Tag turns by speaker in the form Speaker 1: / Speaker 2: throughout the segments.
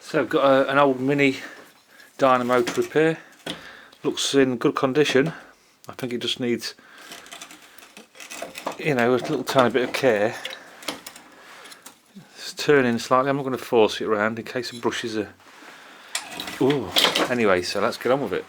Speaker 1: So I've got an old mini dynamo to repair. Looks in good condition. I think it just needs, you know, a little tiny bit of care. It's turning slightly. I'm not going to force it around in case the brushes are... Ooh. Anyway, so let's get on with it.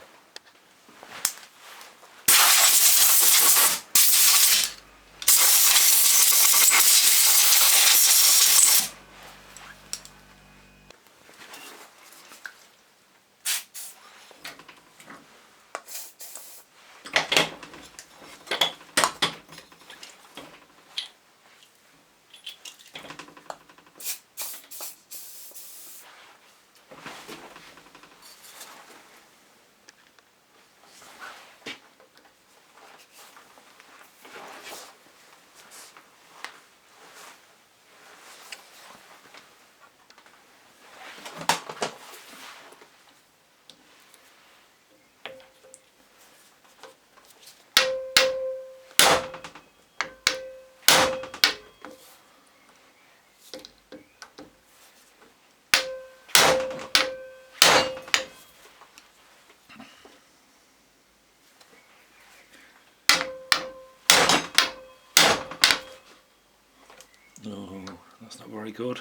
Speaker 1: Oh, that's not very good.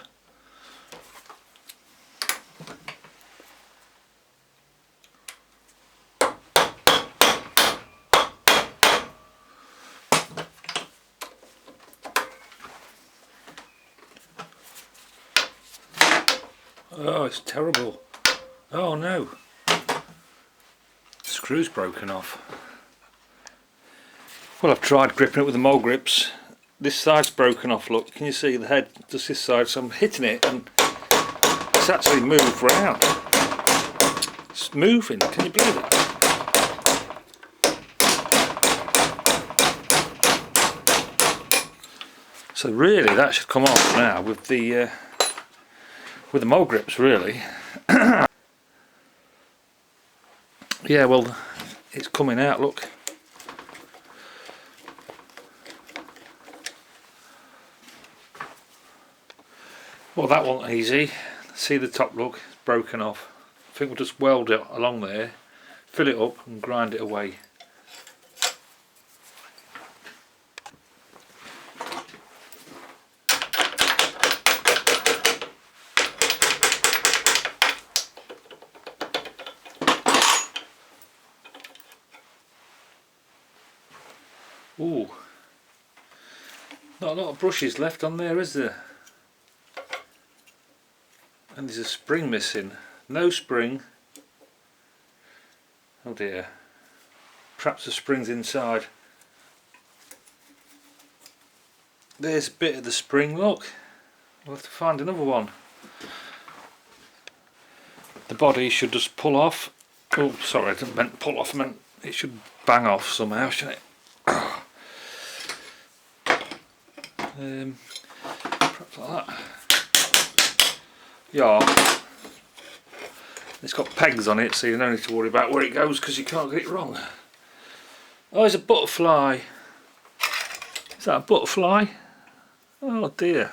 Speaker 1: Oh, it's terrible. Oh no. Screw's broken off. Well, I've tried gripping it with the mole grips. This side's broken off, look. Can you see the head? Just this side. So I'm hitting it and it's actually moved round. It's moving. Can you believe it? So really that should come off now with the mole grips, really. Yeah, well, it's coming out, look. Well, that wasn't easy. See the top, look, it's broken off. I think we'll just weld it along there, fill it up and grind it away. Ooh, not a lot of brushes left on there, is there? And there's a spring missing. No spring. Oh dear. Perhaps the spring's inside. There's a bit of the spring, look. We'll have to find another one. The body should just pull off. Oh, sorry, I didn't meant pull off, I meant it should bang off somehow, shouldn't it? Perhaps like that. Yeah, it's got pegs on it, so you don't need to worry about where it goes because you can't get it wrong. Oh, there's a butterfly. Is that a butterfly? Oh dear.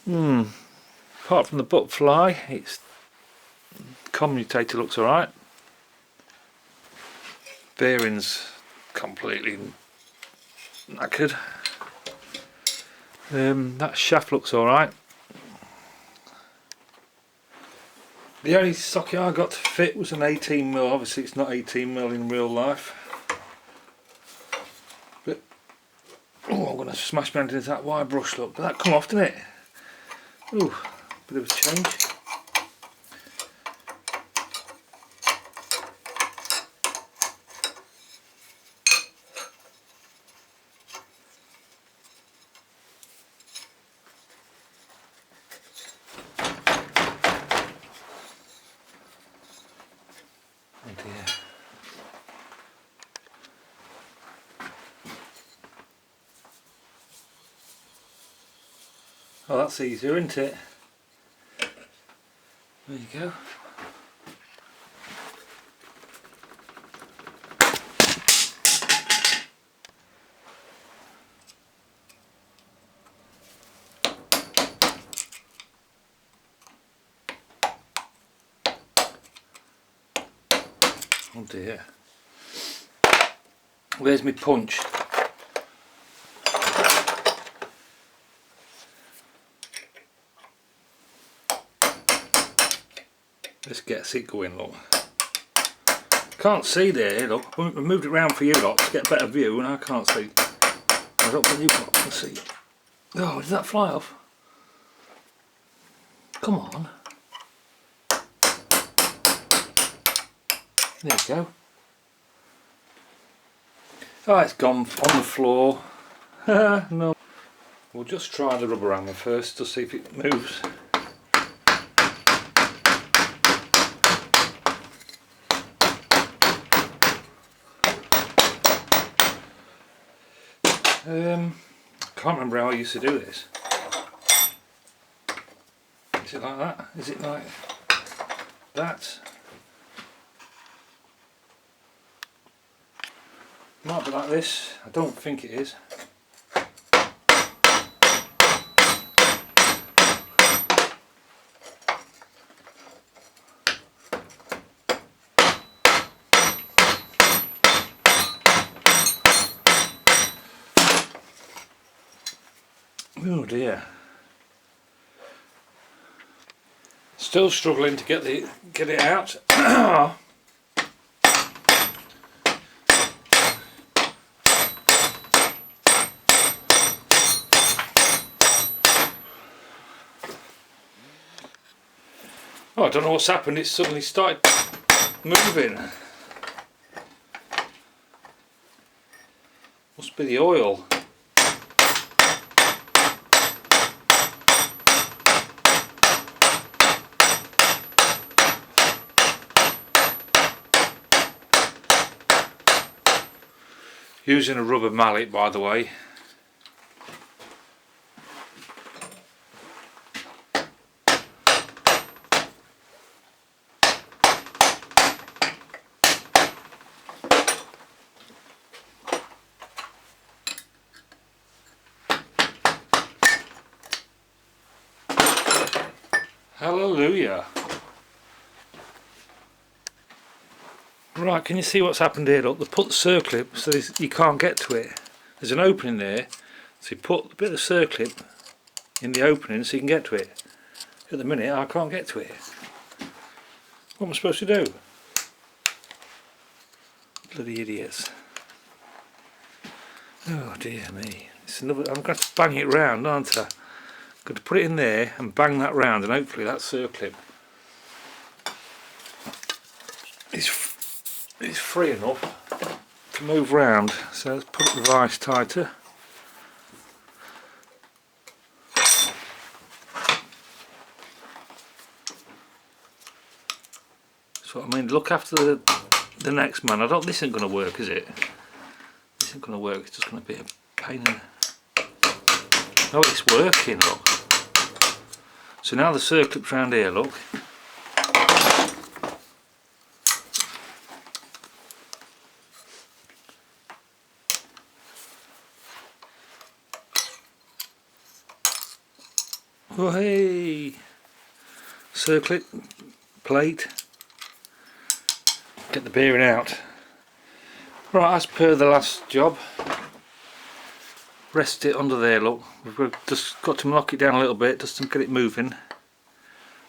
Speaker 1: Apart from the butterfly, its commutator looks alright. Bearings completely knackered. That shaft looks alright. The only socket I got to fit was an 18mm. Obviously it's not 18mm in real life. But oh, I'm going to smash my hand into that wire brush, look. But that come off, didn't it? Ooh, bit of a change. Oh dear. Oh, that's easier, isn't it? There you go. Oh dear. Where's my punch? Let's get it going, look. Can't see there, look. I moved it round for you lot to get a better view and I can't see. I don't think you lot can see. Oh, did that fly off? Come on. There you go. Oh, it's gone on the floor. No. We'll just try the rubber hammer first to see if it moves. I can't remember how I used to do this. Is it like that? Is it like that? Might be like this. I don't think it is. Oh dear. Still struggling to get it out. Oh, I don't know what's happened, it suddenly started moving. Must be the oil. Using a rubber mallet, by the way. Hallelujah. Right, can you see what's happened here? Look, they put the circlip so you can't get to it. There's an opening there, so you put a bit of the circlip in the opening so you can get to it. At the minute I can't get to it. What am I supposed to do? Bloody idiots. Oh dear me. It's another, I'm going to bang it round, aren't I? I'm going to put it in there and bang that round and hopefully that circlip is free enough to move round. So let's put the vice tighter. That's what I mean. Look after the next man. This isn't going to work, is it? This isn't going to work. It's just going to be a pain in. Oh, it's working. Look. So now the circlip's round here. Look. Oh hey, circlip, plate, get the bearing out. Right, as per the last job, rest it under there, look, we've just got to knock it down a little bit just to get it moving,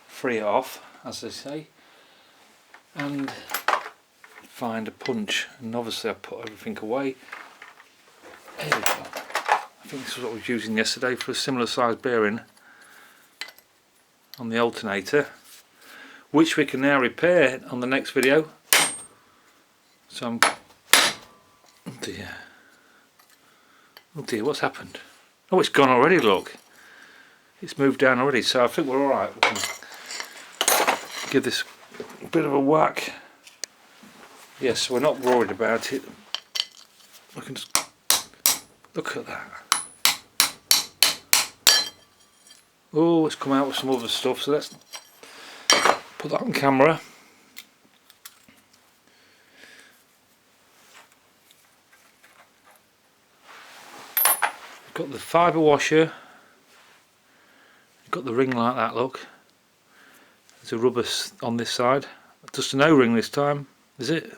Speaker 1: free it off as they say, and find a punch, and obviously I put everything away. There we go. I think this is what I was using yesterday for a similar size bearing on the alternator, which we can now repair on the next video. So I'm, oh dear, what's happened? Oh, it's gone already, look, it's moved down already, so I think we're alright. We can give this a bit of a whack. Yes, we're not worried about it. We can just look at that. Oh, it's come out with some other stuff, so let's put that on camera. Got the fibre washer, got the ring like that, look. There's a rubber on this side. Just an O-ring this time, is it?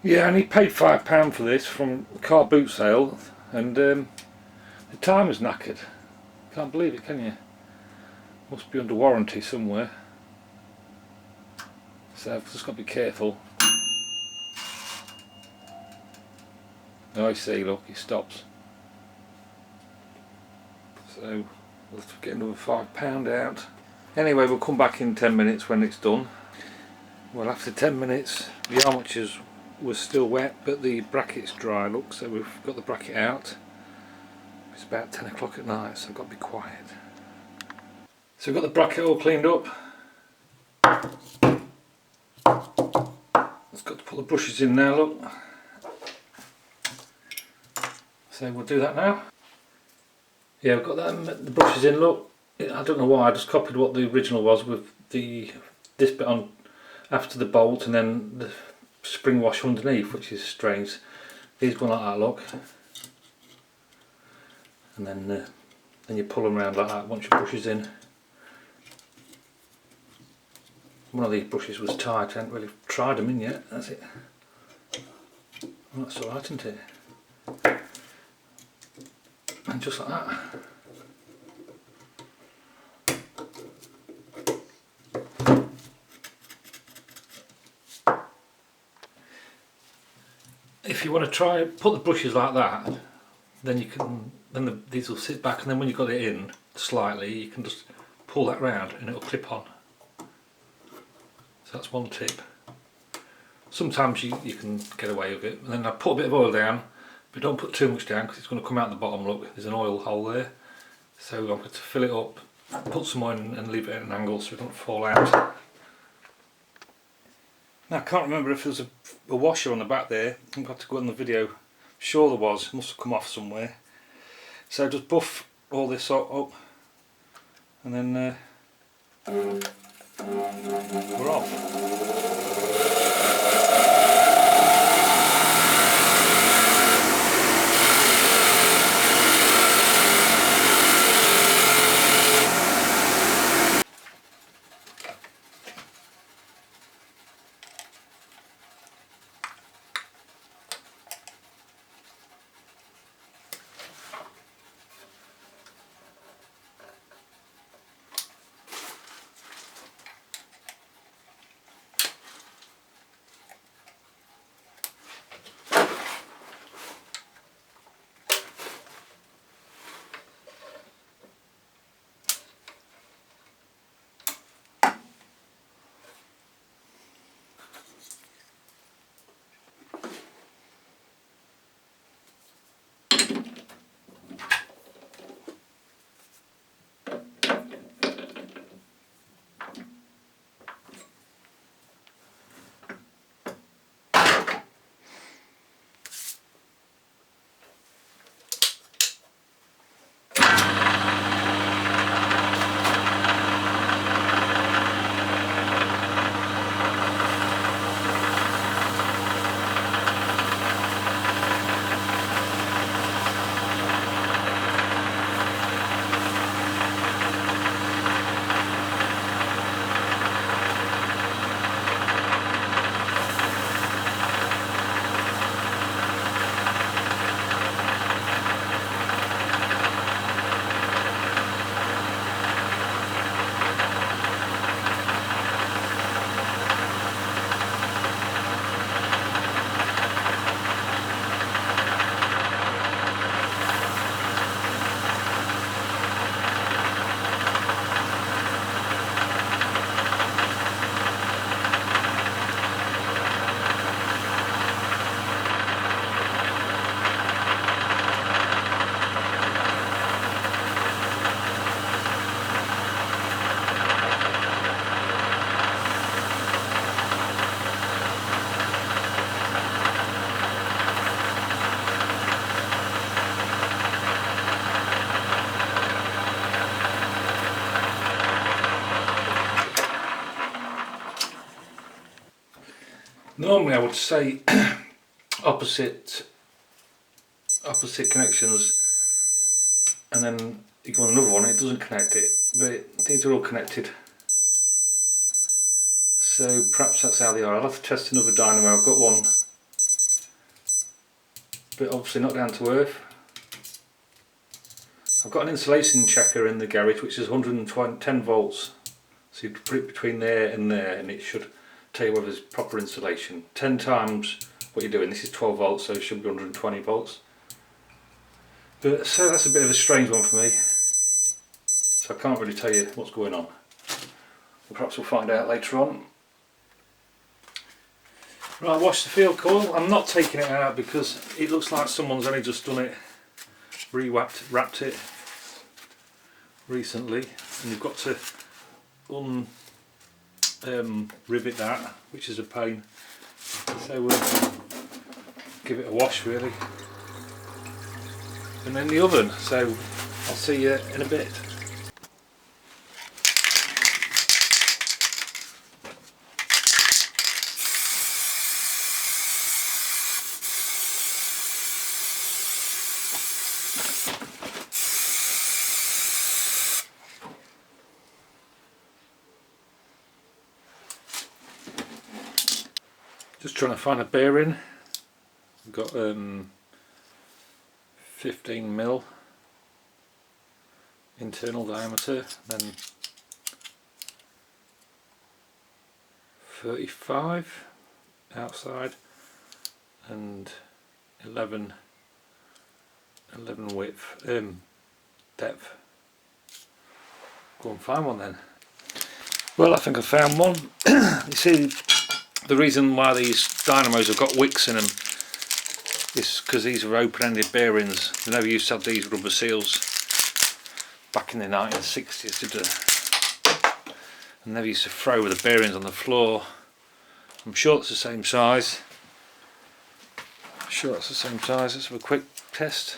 Speaker 1: Yeah, and he paid £5 for this from the car boot sale, and the timer's knackered. Can't believe it, can you? Must be under warranty somewhere. So I've just got to be careful. Oh, I see, look, he stops. So we'll have to get another £5 out. Anyway, we'll come back in 10 minutes when it's done. Well, after 10 minutes, the armatures was still wet, but the bracket's dry, look, so we've got the bracket out. It's about 10 o'clock at night, so I've got to be quiet. So we've got the bracket all cleaned up. It's got to put the brushes in now, look. So we'll do that now. Yeah, I've got that, the brushes in, look. I don't know why, I just copied what the original was with this bit on after the bolt and then the spring wash underneath, which is strange. These go like that, look. And then you pull them around like that once your brush is in. One of these brushes was tight, I haven't really tried them in yet, that's it. Well, that's alright, isn't it? And just like that. If you want to try put the brushes like that, then you can these will sit back, and then when you've got it in slightly, you can just pull that round and it'll clip on. So that's one tip. Sometimes you can get away with it, and then I put a bit of oil down, but don't put too much down because it's going to come out the bottom. Look, there's an oil hole there, so I'm going to fill it up, put some oil in and leave it at an angle so it doesn't fall out. Now I can't remember if there's a washer on the back there. I've got to go on the video. I'm sure there was, it must have come off somewhere. So just buff all this up and then we're off. Normally I would say opposite connections, and then you go on another one, it doesn't connect it, but these are all connected. So perhaps that's how they are. I'll have to test another dynamo. I've got one but obviously not down to earth. I've got an insulation checker in the garage which is 110 volts, so you put it between there and it should tell you whether there's proper insulation. 10 times what you're doing. This is 12 volts, so it should be 120 volts. But so that's a bit of a strange one for me, so I can't really tell you what's going on. Perhaps we'll find out later on. Right, wash the field coil. I'm not taking it out because it looks like someone's only just done it, wrapped it recently, and you've got to rivet that, which is a pain. So we'll give it a wash really. And then the oven, so I'll see you in a bit. Just trying to find a bearing. I've got 15mm internal diameter, then 35 outside, and 11 width, depth. Go and find one then. Well, I think I found one. You see, the reason why these dynamos have got wicks in them is because these are open-ended bearings. They never used to have these rubber seals back in the 1960s, did they? And never used to throw the bearings on the floor. I'm sure it's the same size. Let's have a quick test.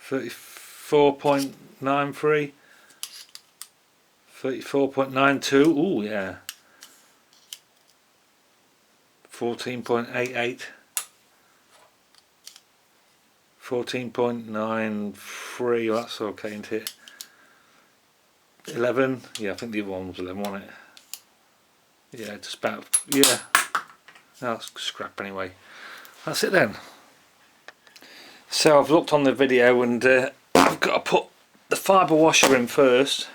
Speaker 1: .93, 34.92. Ooh, yeah. 14.88, 14.93, well, that's okay, isn't it? 11, yeah, I think the other one was 11, wasn't it? Yeah, just about, yeah, that's scrap anyway. That's it then. So I've looked on the video and I've got to put the fibre washer in first.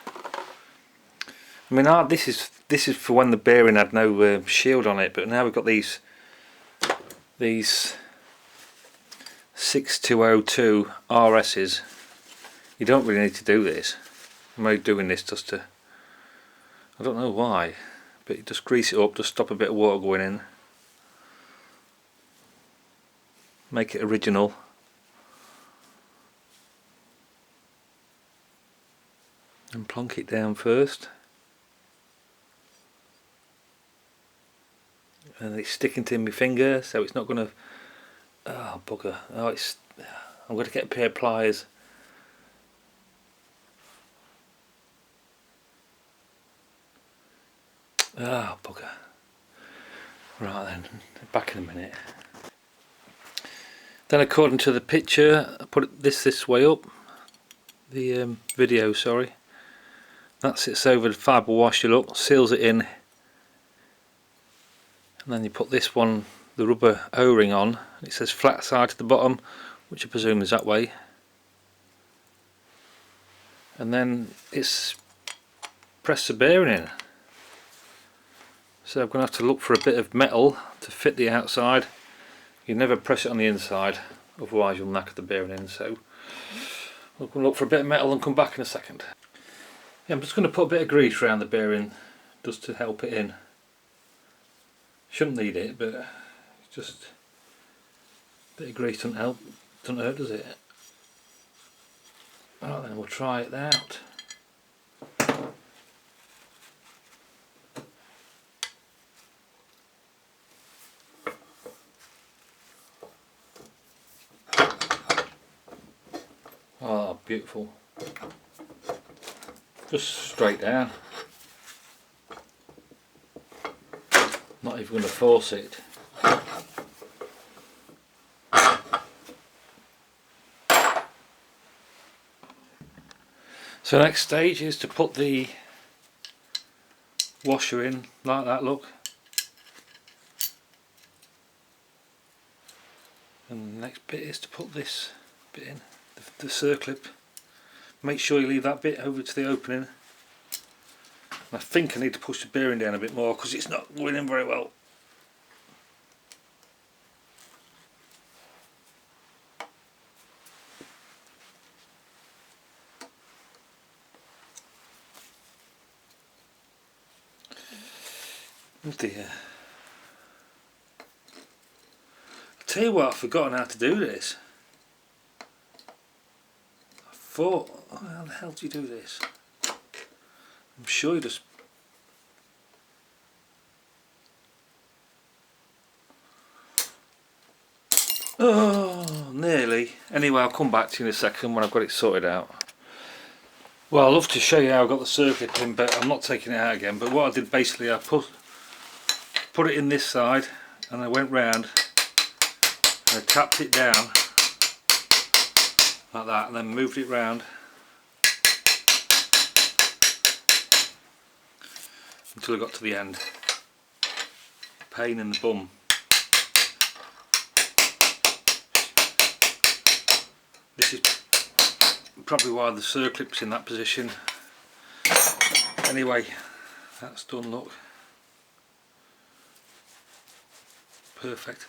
Speaker 1: I mean, this is for when the bearing had no shield on it, but now we've got these 6202 RS's. You don't really need to do this. I'm only doing this just to, I don't know why, but you just grease it up, just stop a bit of water going in, make it original. And plonk it down first. And it's sticking to my finger, so it's not going to, oh bugger, oh it's, I'm going to get a pair of pliers. Oh bugger. Right then, back in a minute. Then according to the picture, I put this way up, the video, sorry. That sits over the fibre washer, look, seals it in. And then you put this one, the rubber O-ring on. It says flat side to the bottom, which I presume is that way. And then it's press the bearing in. So I'm going to have to look for a bit of metal to fit the outside. You never press it on the inside, otherwise you'll knacker the bearing in. So we're going to look for a bit of metal and come back in a second. Yeah, I'm just going to put a bit of grease around the bearing just to help it in. Shouldn't need it, but just a bit of grease doesn't help, doesn't hurt, does it? Right then, we'll try it out. Oh, beautiful. Just straight down. Not even going to force it. So next stage is to put the washer in like that, look. next bit is to put this bit in, the circlip. Make sure you leave that bit over to the opening. And I think I need to push the bearing down a bit more because it's not going in very well. Oh dear. I tell you what, I've forgotten how to do this. I thought, oh, how the hell do you do this? I'm sure you just... Oh, nearly. Anyway, I'll come back to you in a second when I've got it sorted out. Well, I'd love to show you how I got the circlip in, but I'm not taking it out again. But what I did basically, I put it in this side and I went round and I tapped it down like that and then moved it round until I got to the end. Pain in the bum. This is probably why the circlip's in that position. Anyway, that's done, look. Perfect.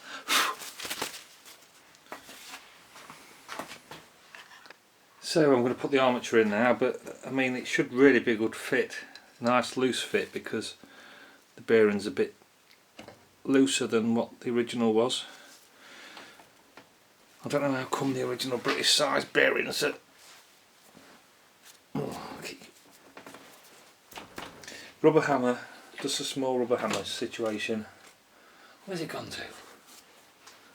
Speaker 1: So I'm going to put the armature in now, but I mean it should really be a good fit, nice loose fit, because the bearing's a bit looser than what the original was. I don't know how come the original British size bearings are... Oh, okay. Rubber hammer, just a small rubber hammer situation. Where's it gone to?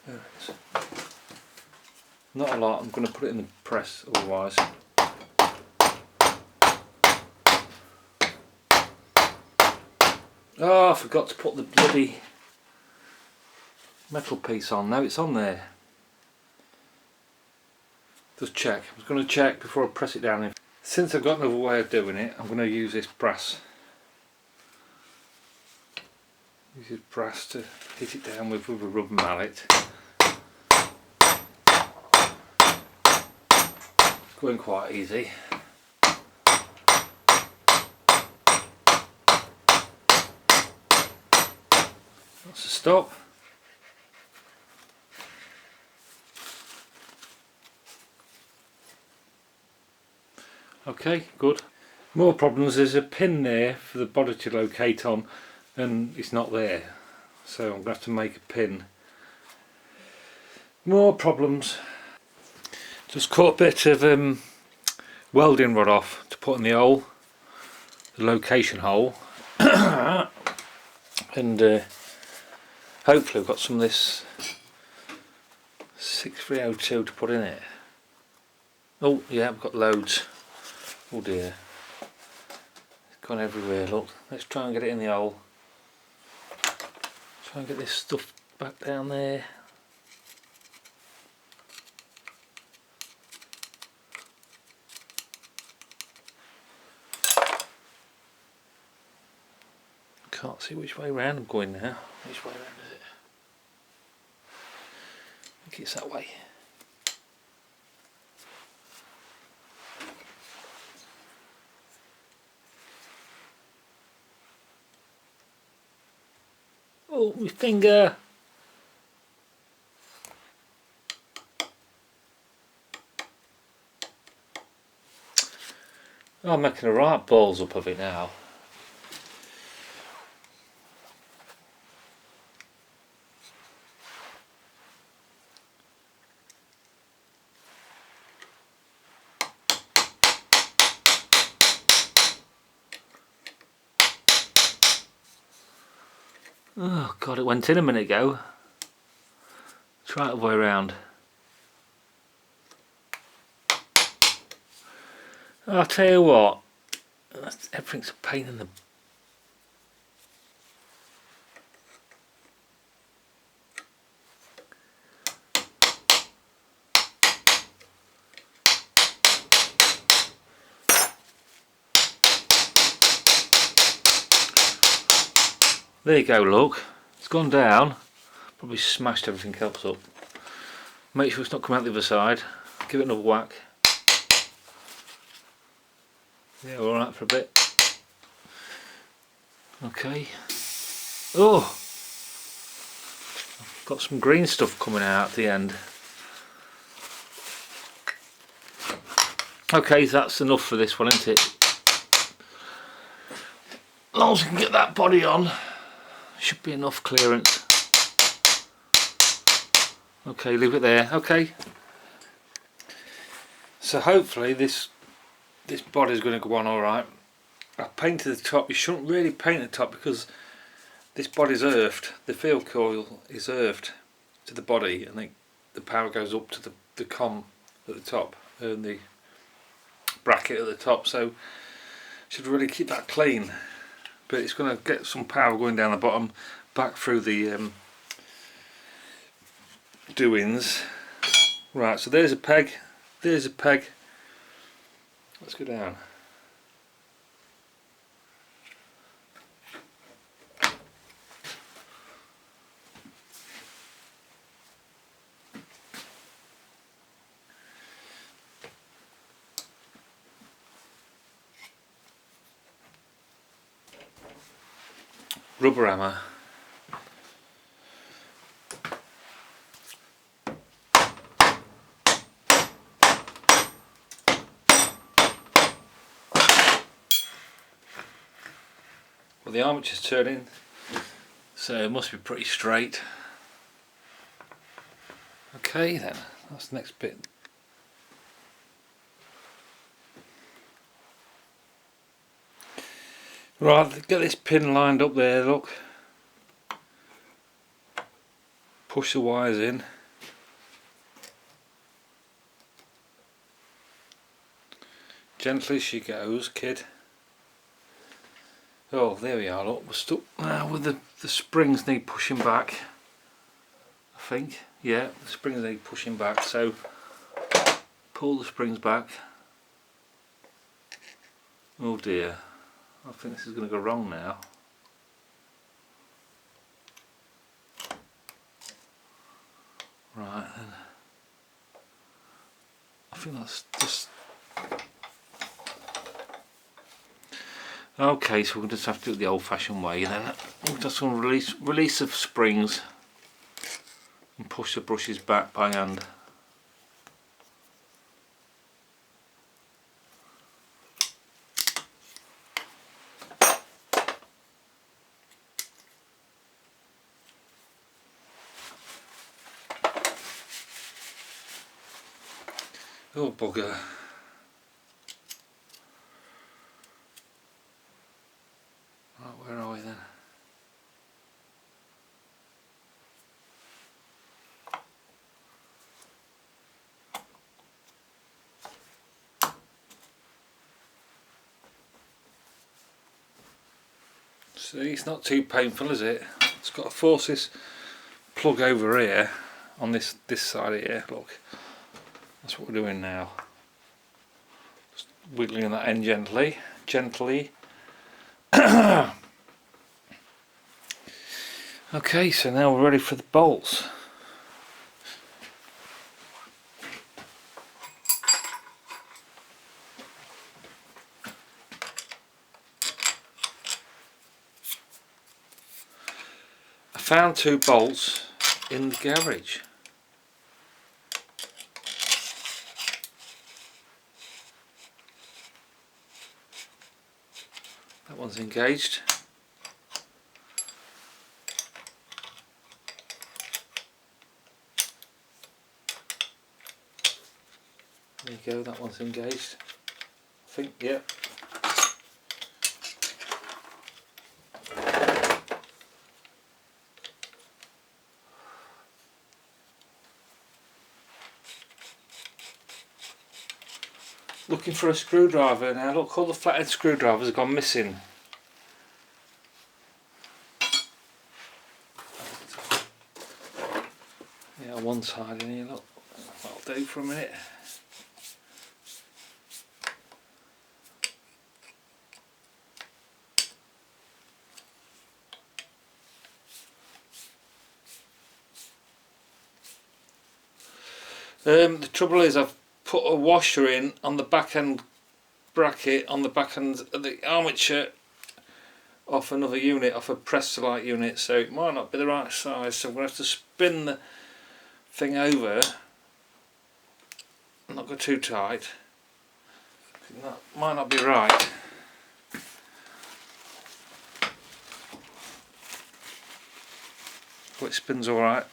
Speaker 1: There it is. Not a lot, I'm going to put it in the press otherwise. Oh, I forgot to put the bloody metal piece on. Now it's on there. Just check. I was going to check before I press it down. Since I've got another way of doing it, I'm going to use this brass. Use this brass to hit it down with a rubber mallet. It's going quite easy. That's a stop. Okay, good. More problems, there's a pin there for the body to locate on and it's not there, so I'm going to have to make a pin. More problems. Just cut a bit of welding rod off to put in the hole, the location hole, and hopefully I've got some of this C40 to put in it. Oh yeah, I've got loads. Oh dear, it's gone everywhere. Look, let's try and get it in the hole. Try and get this stuff back down there. Can't see which way round I'm going now. Which way round is it? I think it's that way. Oh, my finger! Oh, I'm making a right balls up of it now. Oh god, it went in a minute ago. Try it the way around. I'll tell you what, everything's a pain in the... There you go, look, it's gone down, probably smashed everything else up. Make sure it's not coming out the other side. Give it another whack. Yeah, alright for a bit. Okay. Oh! I've got some green stuff coming out at the end. Okay, so that's enough for this one, isn't it? As long as we can get that body on, should be enough clearance. Okay, leave it there. Okay. So hopefully this body is going to go on alright. I've painted the top. You shouldn't really paint the top because this body's earthed. The field coil is earthed to the body, and the power goes up to the com at the top and the bracket at the top, so should really keep that clean. But it's going to get some power going down the bottom back through the doings. Right, so there's a peg, there's a peg. Let's go down. Rubber hammer. Well, the armature's turning, so it must be pretty straight. Okay then, that's the next bit. Right, get this pin lined up there, look. Push the wires in. Gently as she goes, kid. Oh, there we are, look, we're stuck now with the springs need pushing back. I think, yeah, the springs need pushing back, so pull the springs back. Oh dear. I think this is going to go wrong now. Right then. I think that's just... Okay, so we'll just have to do it the old fashioned way then. We'll just release of springs and push the brushes back by hand. Oh bugger. Right, where are we then? See, it's not too painful, is it? It's got to force this plug over here on this side here, look. That's what we're doing now. Just wiggling that end gently. Okay, so now we're ready for the bolts. I found 2 bolts in the garage. That one's engaged. There you go, that one's engaged. I think, yep. Looking for a screwdriver now. Look, all the flathead screwdrivers have gone missing. Yeah, one side in here, look. That'll do for a minute. The trouble is I've put a washer in on the back end bracket on the back end of the armature off another unit, off a press-to-light unit, so it might not be the right size, so I'm going to have to spin the thing over, not go too tight. That might not be right. But it spins alright.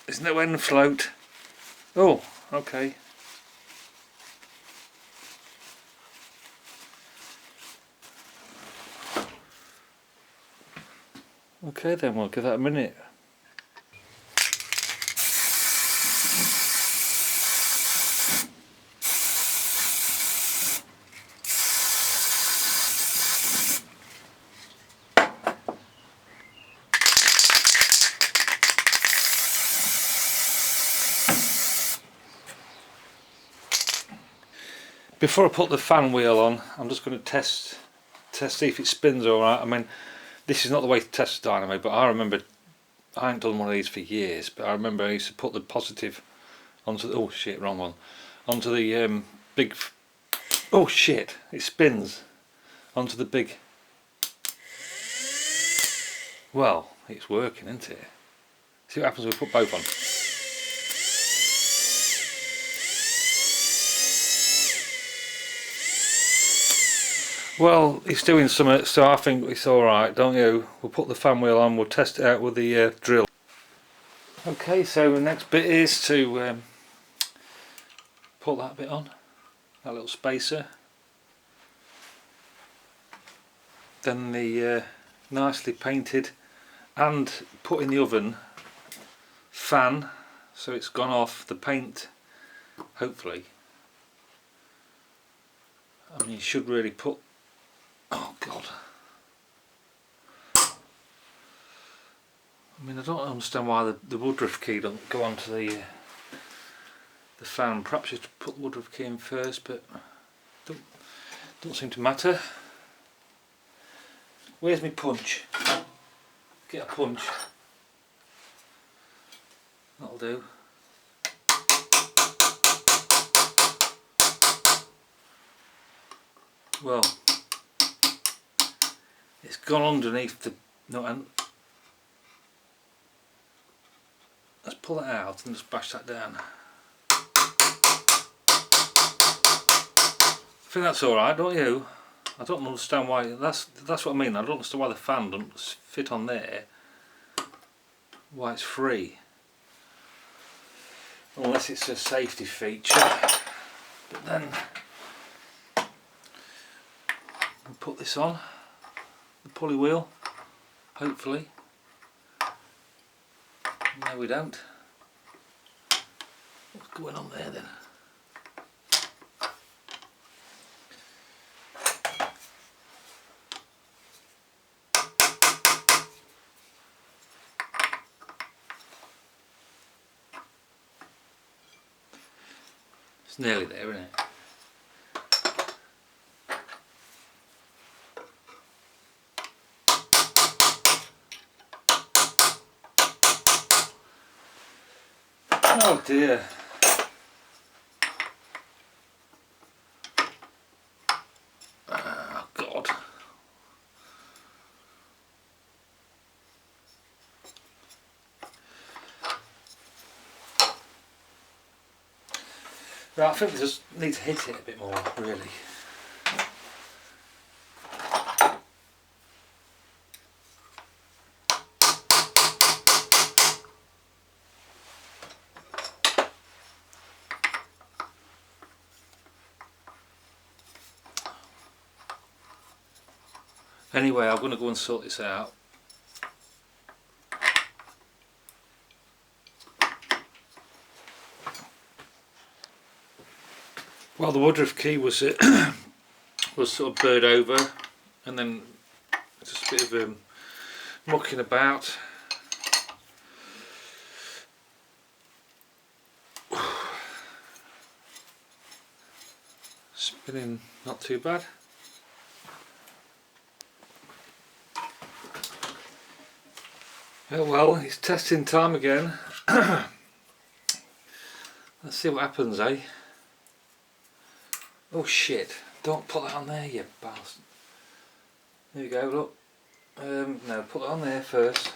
Speaker 1: There's no end float. Oh, okay. Okay then, we'll give that a minute. Before I put the fan wheel on, I'm just going to test see if it spins alright. I mean, this is not the way to test a dynamo, but I remember, I haven't done one of these for years, but I remember I used to put the positive onto the, oh shit, wrong one, onto the big, oh shit, it spins, onto the big, well, it's working, isn't it? See what happens when we put both on. Well, it's doing something, so I think it's alright, don't you? We'll put the fan wheel on, we'll test it out with the drill. Okay, so the next bit is to put that bit on, that little spacer. Then the nicely painted and put in the oven fan, so it's gone off the paint, hopefully. I mean, you should really put, oh god, I mean, I don't understand why the Woodruff key doesn't go onto the fan. Perhaps you should put the Woodruff key in first, but don't seem to matter. Where's my punch? Get a punch. That'll do. Well, it's gone underneath the nut end. Let's pull it out and just bash that down. I think that's alright, don't you? I don't understand why, that's what I mean, I don't understand why the fan doesn't fit on there, why it's free. Unless it's a safety feature. But then we'll put this on, the pulley wheel, hopefully. No, we don't. What's going on there then? It's nearly there, isn't it? Oh dear. Oh God. Right, I think we just need to hit it a bit more, really. Anyway, I'm going to go and sort this out. Well, the Woodruff key was was sort of burred over, and then just a bit of mucking about. Spinning not too bad. Oh well, it's testing time again. Let's see what happens, eh? Oh shit, don't put that on there, you bastard. There you go, look. No, put that on there first.